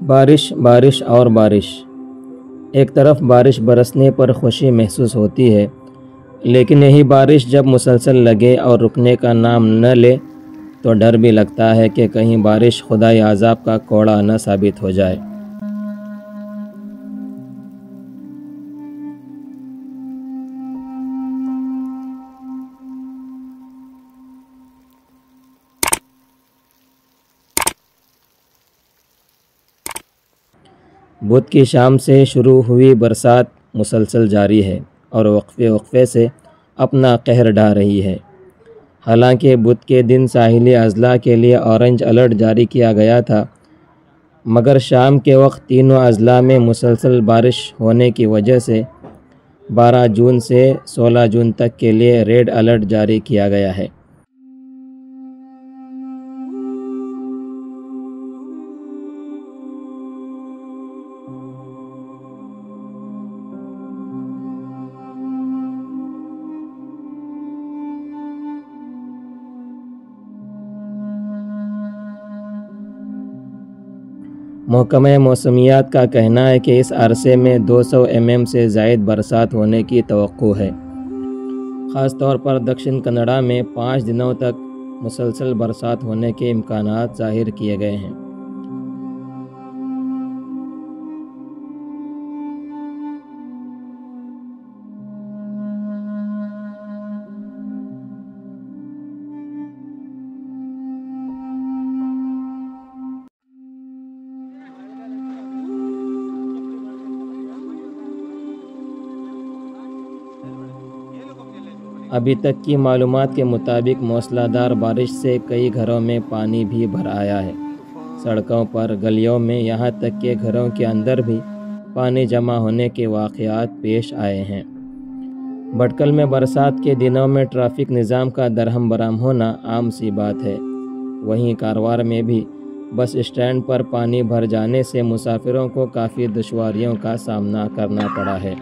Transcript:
بارش بارش اور بارش۔ ایک طرف بارش برسنے پر خوشی محسوس ہوتی ہے، لیکن یہی بارش جب مسلسل لگے اور رکنے کا نام نہ لے تو ڈر بھی لگتا ہے کہ کہیں بارش خدائی عذاب کا کوڑا نہ ثابت ہو جائے۔ بدھ کی شام سے شروع ہوئی برسات مسلسل جاری ہے اور وقفے وقفے سے اپنا قہر ڈھا رہی ہے۔ حالانکہ بدھ کے دن ساحلی اضلاع کے لیے اورنج الرٹ جاری کیا گیا تھا، مگر شام کے وقت تینوں اضلاع میں مسلسل بارش ہونے کی وجہ سے 12 جون سے 16 جون تک کے لیے ریڈ الرٹ جاری کیا گیا ہے۔ محکمہ موسمیات کا کہنا ہے کہ اس عرصے میں 200 mm سے زائد برسات ہونے کی توقع ہے۔ خاص طور پر دکشن کنڈا میں 5 دنوں تک مسلسل برسات ہونے کے امکانات ظاہر کیے گئے ہیں۔ ابھی تک کی معلومات کے مطابق موسلا دھار بارش سے کئی گھروں میں پانی بھی بھر آیا ہے۔ سڑکوں پر، گلیوں میں، یہاں تک کہ گھروں کے اندر بھی پانی جمع ہونے کے واقعات پیش آئے ہیں۔ بھٹکل میں برسات کے دنوں میں ٹریفک نظام کا درہم برہم ہونا عام سی بات ہے۔ وہیں کاروار میں بھی بس اسٹینڈ پر پانی بھر جانے سے مسافروں کو کافی دشواریوں کا سامنا کرنا پڑا ہے۔